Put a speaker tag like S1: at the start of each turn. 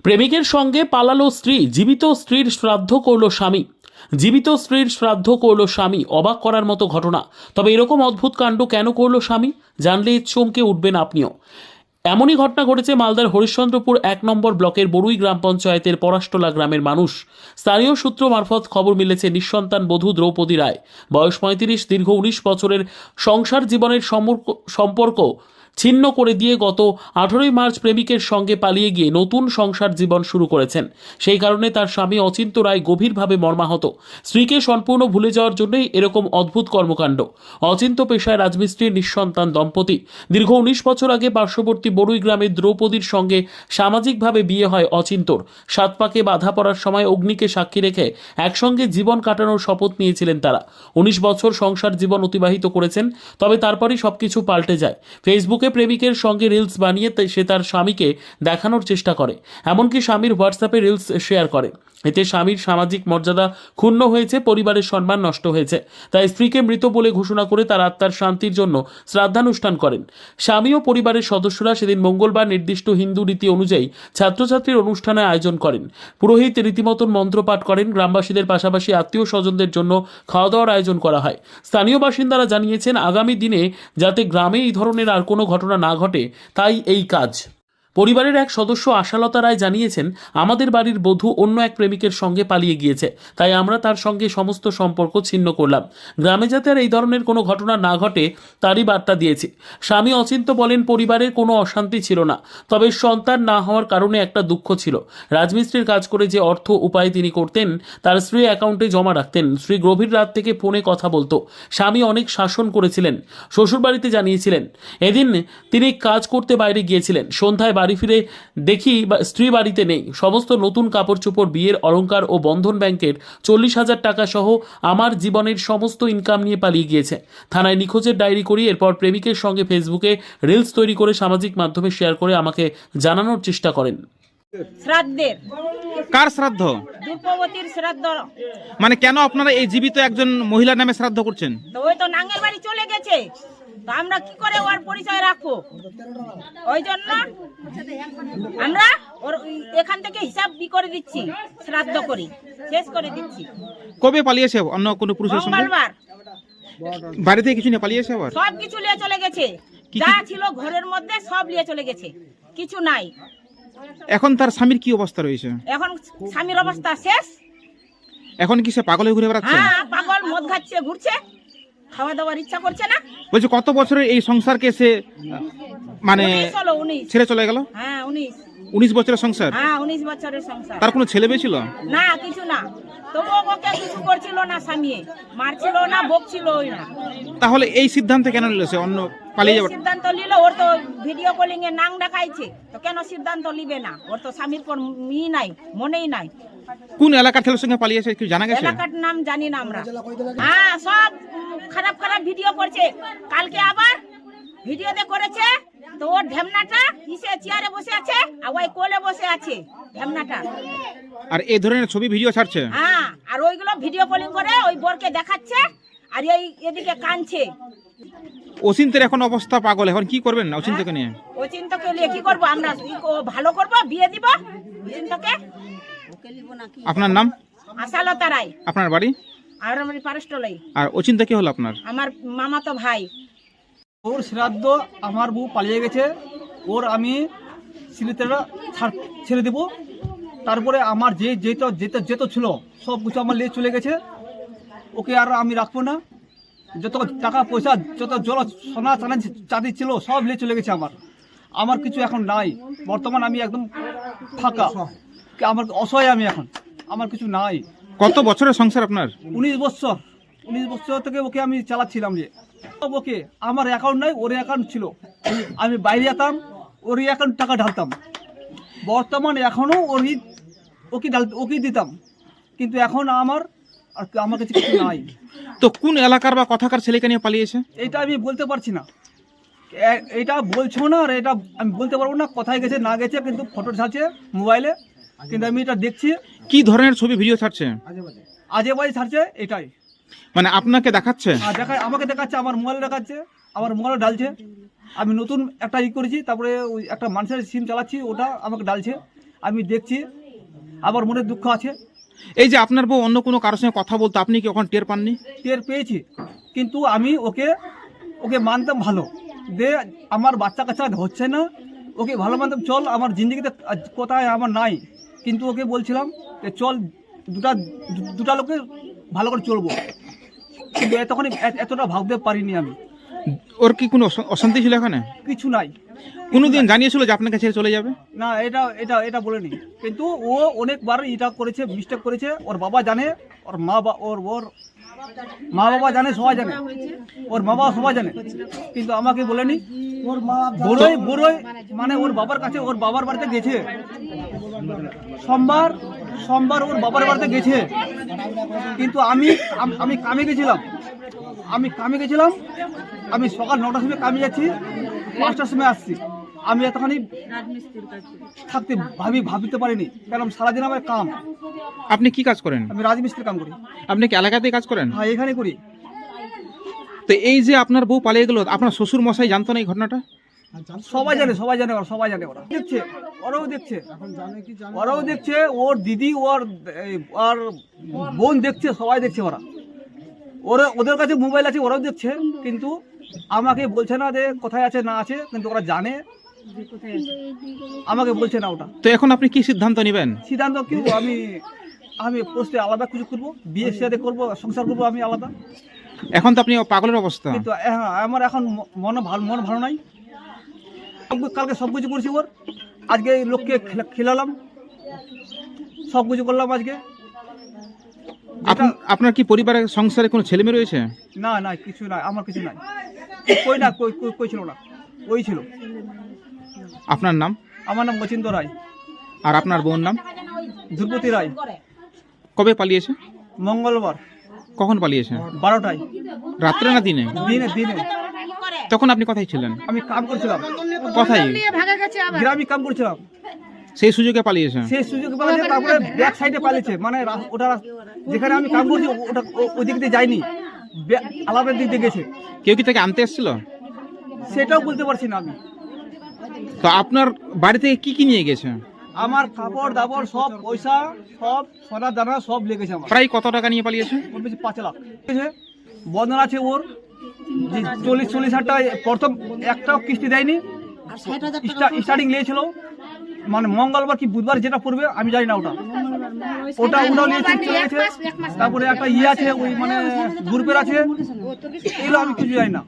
S1: প্রেমিকের সঙ্গে পালালো স্ত্রী, জীবিত স্ত্রীর শ্রাদ্ধ করল স্বামী। জীবিত স্ত্রীর শ্রাদ্ধ করল স্বামী, অবাক করার মতো ঘটনা। তবে এরকম অদ্ভুত কাণ্ড কেন করল স্বামী, জানলে চমকে উঠবেন আপনিও। এমনই ঘটনা ঘটেছে মালদার হরিশ্চন্দ্রপুর 1 নম্বর ব্লকের বড়ুই গ্রাম পঞ্চায়েতের পরাশটোলা গ্রামের মানুষ। স্থানীয় সূত্র মারফত খবর মিলেছে, নিঃসন্তান বধূ দ্রৌপদী রায়, বয়স 35, দীর্ঘ 19 বছরের সংসার জীবনের সম্পর্ক ছিন্ন করে দিয়ে গত 18 মার্চ প্রেমিকের সঙ্গে পালিয়ে গিয়ে নতুন সংসার জীবন শুরু করেছেন। সেই কারণে তার স্বামী অচিন্ত রায় গভীরভাবে মর্মাহত। স্ত্রীকে সম্পূর্ণ ভুলে যাওয়ার জন্যই এরকম অদ্ভুত কর্মকাণ্ড। অচিন্ত পেশায় রাজমিস্ত্রির নিঃসন্তান দম্পতি। দীর্ঘ 19 বছর আগে পার্শ্ববর্তী বড়ুই গ্রামের দ্রৌপদীর সঙ্গে সামাজিকভাবে বিয়ে হয় অচিন্তর। 7 পাকে বাধা পড়ার সময় অগ্নিকে সাক্ষী রেখে একসঙ্গে জীবন কাটানোর শপথ নিয়েছিলেন তারা। 19 বছর সংসার জীবন অতিবাহিত করেছেন। তবে তারপরই সবকিছু পাল্টে যায়। ফেসবুকে প্রেমিকের সঙ্গে রিলস বানিয়ে সে তার স্বামীকে দেখানোর চেষ্টা করে, এমনকি স্বামীর হোয়াটসঅ্যাপে রিলস শেয়ার করে। এতে স্বামীর সামাজিক মর্যাদা ক্ষুণ্ণ হয়েছে, পরিবারের সম্মান নষ্ট হয়েছে। তাই স্ত্রীকে মৃত বলে ঘোষণা করে তার আত্মার শান্তির জন্য শ্রাদ্ধানুষ্ঠান করেন। স্বামী ও পরিবারের সদস্যরা সেদিন মঙ্গলবার নির্দিষ্ট হিন্দু রীতি অনুযায়ী ছাত্রছাত্রীর অনুষ্ঠানের আয়োজন করেন। পুরোহিত রীতিমতন মন্ত্রপাঠ করেন। গ্রামবাসীদের পাশাপাশি আত্মীয় স্বজনদের জন্য খাওয়া দাওয়ার আয়োজন করা হয়। স্থানীয় বাসিন্দারা জানিয়েছেন, আগামী দিনে যাতে গ্রামে এই ধরনের আর কোনো ঘটনা না ঘটে, তাই এই কাজ। পরিবারের এক সদস্য আশালতা রায় জানিয়েছেন, আমাদের বাড়ির বধূ অন্য এক প্রেমিকের সঙ্গে পালিয়ে গিয়েছে, তাই আমরা তার সঙ্গে সমস্ত সম্পর্ক ছিন্ন করলাম। গ্রামে যাতে আর এই ধরনের কোনো ঘটনা না ঘটে তারই বার্তা দিয়েছি। স্বামী অচিন্ত বলেন, পরিবারের কোনো অশান্তি ছিল না, তবে সন্তান না হওয়ার কারণে একটা দুঃখ ছিল। রাজমিস্ত্রির কাজ করে যে অর্থ উপায় তিনি করতেন তার স্ত্রী অ্যাকাউন্টে জমা রাখতেন। স্ত্রী গভীর রাত থেকে ফোনে কথা বলতো। স্বামী অনেক শাসন করেছিলেন। শ্বশুরবাড়িতে জানিয়েছিলেন। এদিন তিনি কাজ করতে বাইরে গিয়েছিলেন। সন্ধ্যায় বাড়ি ফিরে দেখি স্ত্রী বাড়িতে নেই। সমস্ত নতুন কাপড় চোপড়, বিয়ের অলংকার ও বন্ধন ব্যাংকের 40,000 টাকা সহ আমার জীবনের সমস্ত ইনকাম নিয়ে পালিয়ে গিয়েছে। থানায় নিখোঁজের ডায়েরি করি। এরপর প্রেমিকের সঙ্গে ফেসবুকে রিলস তৈরি করে সামাজিক মাধ্যমে শেয়ার করে আমাকে জানানোর চেষ্টা করেন।
S2: শ্রাদ্ধের।
S3: কার শ্রাদ্ধ?
S2: দ্রৌপদীর শ্রাদ্ধ।
S3: মানে কেন আপনারা এই জীবিত একজন মহিলার নামে শ্রাদ্ধ করছেন?
S2: তো ওই তো নাঙ্গের বাড়ি চলে গেছে, তো আমরা কি করে ওর পরিচয় রাখবো? ওই জন্য আমরা ওর এখান থেকে হিসাব করে দিচ্ছি, শ্রাদ্ধ করি, শেষ করে দিচ্ছি।
S3: কবে পালিয়েছে অন্য কোনো পুরুষের সঙ্গে?
S2: মঙ্গলবার।
S3: বাড়িতে কিছু নিয়ে পালিয়েছে আবার?
S2: সব কিছু নিয়ে চলে গেছে, যা ছিল ঘরের মধ্যে সব নিয়ে চলে গেছে, কিছু নাই।
S3: এখন তার স্বামীর কি অবস্থা রয়েছে?
S2: এখন স্বামীর অবস্থা শেষ।
S3: এখন কি সে পাগল হয়ে ঘুরে বেড়াচ্ছে?
S2: হ্যাঁ, পাগল, মদ খাচ্ছে, ঘুরছে, খাওয়া দাওয়ার ইচ্ছা করছে না।
S3: বলছে কত বছরের এই সংসারকে সে মানে
S2: 19
S3: ছেড়ে চলে গেল?
S2: হ্যাঁ
S3: 19 বছরের সংসার।
S2: হ্যাঁ 19 বছরের সংসার।
S3: তার কোনো ছেলে মেয়ে ছিল
S2: না? কিছু না। তবু ওকে কিছু করছিল না, স্বামী মারছিল না, বকছিলই না।
S3: তাহলে এই সিদ্ধান্ত কেন নিল সে অন্য পালিয়ে যাবে?
S2: সিদ্ধান্ত নিল, ওর তো ভিডিও কলিং এ নাং দেখাইছে, তো কেন সিদ্ধান্ত নিবে না? ওর তো স্বামীর পর মি নাই, মনেই নাই।
S3: কোন এলাকার ছেলের সঙ্গে পালিয়েছে কি জানা গেছে?
S2: এলাকার নাম জানি না আমরা। হ্যাঁ, সব খারাপ খারাপ ভিডিও করছে। কালকে আবার ভিডিওতে করেছে, তো ওর ঢেমনাটা কিসে চেয়ারে বসে আছে আর ওই কোলে বসে আছে ঢেমনাটা।
S3: আর এই ধরনের ছবি ভিডিও ছাড়ছে?
S2: হ্যাঁ, আর ওইগুলো ভিডিও কলিং করে ওই বরকে দেখাচ্ছে, আর এই এদিকে কানছে।
S3: অচিন্তের এখন অবস্থা পাগল, এখন কি করবেন অচিন্তকে নিয়ে?
S2: অচিন্তকে নিয়ে কি করবো আমরা? ভালো করবো, বিয়ে দিব অচিন্তকে।
S3: আপনার নাম?
S2: আশালতা রায়।
S3: আপনার বাড়ি?
S2: আর আমার পারস্টলাই।
S3: আর অচিন্তা কি হলো আপনার?
S2: আমার মামাতো ভাই।
S4: ওর শ্রাদ্ধ আমার বউ পালিয়ে গেছে, ওর আমি সিলিতেরা ছেড়ে দেবো। তারপরে আমার যেত ছিল সব কিছু আমার নিয়ে চলে গেছে। ওকে আর আমি রাখবো না। যত টাকা পয়সা, যত জল, সোনা চাঁদি ছিল সব নিয়ে চলে গেছে। আমার কিছু এখন নাই। বর্তমান আমি একদম ফাঁকা, আমার অসহায় আমি এখন, আমার কিছু নাই।
S3: কত বছরের সংসার আপনার?
S4: 19 বছর। 19 বছর থেকে ওকে আমি চালাচ্ছিলাম। যে ওকে আমার অ্যাকাউন্ট নাই, ওর অ্যাকাউন্ট ছিল। আমি বাইরে যেতাম, ওর অ্যাকাউন্ট টাকা ঢালতাম। বর্তমান এখনও ওকে দিতাম, কিন্তু এখন আমার কাছে কিছু নাই।
S3: তো কোন এলাকার বা কথাকার ছেলেকে নিয়ে পালিয়েছে?
S4: এটা আমি বলতে পারছি না। এটা বলছো না, আর এটা আমি বলতে পারবো না কোথায় গেছে না গেছে, কিন্তু ফটো ছাড়ছে মোবাইলে, কিন্তু আমি এটা দেখছি।
S3: কি ধরনের ছবি ভিডিও ছাড়ছে?
S4: আজে বাজে ছাড়ছে, এটাই।
S3: মানে আপনাকে দেখাচ্ছে?
S4: আমাকে দেখাচ্ছে, আমার মোবাইলে দেখাচ্ছে, আমার মোবাইলে ডালছে। আমি নতুন একটা করেছি, তারপরে ওই একটা মানুষের সিম চালাচ্ছি, ওটা আমাকে ডালছে। আমি দেখছি, আবার মনে দুঃখ আছে।
S3: এই যে আপনার বউ অন্য কোনো কারোর সঙ্গে কথা বলতো, আপনি কি ওখানে টের পাননি?
S4: টের পেয়েছি, কিন্তু আমি ওকে মানতাম ভালো, যে আমার বাচ্চা কাচ্চা হচ্ছে না, ওকে ভালো মানতাম, চল আমার জিন্দগিতে কোথায় আমার নাই, কিন্তু ওকে বলছিলাম যে চল দুটা লোকে ভালো করে চলবো, কিন্তু এতটা ভাবতে পারিনি আমি।
S3: ওর কি কোনো অশান্তি ছিল এখানে?
S4: কিছু নাই।
S3: কোনোদিন জানিয়েছিল যে আপনাকে ছেড়ে চলে যাবে?
S4: না, এটা বলেনি, কিন্তু ও অনেকবার এটা করেছে, মিস্টেক করেছে। ওর বাবা জানে, ওর মা বাবা জানে, সবাই জানে, ওর মা বাবা সবাই জানে, কিন্তু আমাকে বলেনি। বড়ই মানে ওর বাবার কাছে, ওর বাবার বাড়িতে গেছে, সোমবার ওর বাবার বাড়িতে গেছে, কিন্তু আমি কামে গেছিলাম। আমি সকাল 9টার সময় কামে যাচ্ছি, 5টার সময় আসছি। আমি এতখানি থাকতে ভাবিতে পারিনি, কারণ সারাদিন আমার কাম।
S3: আপনি কি কাজ করেন?
S4: আমি রাজমিস্ত্রির কাম করি।
S3: আপনি কি এলাকাতেই কাজ করেন?
S4: হ্যাঁ, এখানে করি।
S3: তো এই যে আপনার বউ পালিয়ে গেল, আপনার শ্বশুর মশাই জানতো না এই ঘটনাটা?
S4: সবাই জানে ওরা দেখছে, ওরাও দেখছে, ওর দিদি, ওর বোন দেখছে, সবাই দেখছে। ওদের কাছে মোবাইল আছে, ওরাও দেখছে, কিন্তু আমাকে বলছে না যে কোথায় আছে না আছে, কিন্তু ওরা জানে, আমাকে বলছে না ওটা।
S3: তো এখন আপনি কি সিদ্ধান্ত নেবেন?
S4: সিদ্ধান্ত কি, আমি পোস্টে আলাদা কিছু করবো, বিয়ে সাথে করবো, সংসার করবো আমি আলাদা।
S3: এখন তো আপনি পাগলের অবস্থা।
S4: কিন্তু আমার এখন মন ভালো নাই। কালকে সব কিছু করছি, ওর আজকে লোককে খেলালাম, সব কিছু করলাম আজকে।
S3: আপনার কি পরিবারের সংসারে কোনো ছেলে মেয়ে রয়েছে?
S4: না, কিছু নাই, আমার কিছু নাই। কই ছিল না, ওই ছিল।
S3: আপনার নাম?
S4: আমার নাম মচিন্দ রায়।
S3: আর আপনার বোন নাম?
S4: ধ্রুপতি রায়।
S3: কবে পালিয়েছে?
S4: মঙ্গলবার।
S3: কখন পালিয়েছে?
S4: 12টায়।
S3: রাত্রে না দিনে?
S4: দিনে।
S3: তখন আপনি কোথায় ছিলেন?
S4: আমি কাম করছিলাম।
S3: কোথায়?
S4: গ্রামে কাম করছিলাম।
S3: সেই সুযোগে পালিয়েছে?
S4: সেই সুযোগে পালিয়েছে, তারপরে ব্যাক সাইডে পালিয়েছে, মানে ওটা যেখানে আমি কাম করছি ওটা ওই দিক দিয়ে যায়নি, আলাদা দিক দিয়ে গেছে।
S3: কেউ কি তাকে আনতে এসেছিল?
S4: সেটাও বলতে পারছি না আমি।
S3: তো আপনার বাড়ি থেকে কি কি নিয়ে গেছে?
S4: আমার কাপড় দাপড় সব, পয়সা সব, সোনা দানা সব লেগেছে আমার।
S3: প্রায় কত টাকা নিয়ে পালিয়েছে?
S4: 5 লাখ। বন্ধন আছে ওর, 40,000 টাকা প্রথম একটাও কিস্তি দেয়নি, স্টার্টিং নিয়েছিল, মানে মঙ্গলবার কি বুধবার যেটা পড়বে আমি জানি না, ওটাও নিয়েছে, চলে গেছে। তারপরে একটা আছে, ওই মানে গ্রুপের আছে, এগুলো আমি কিছু জানি না।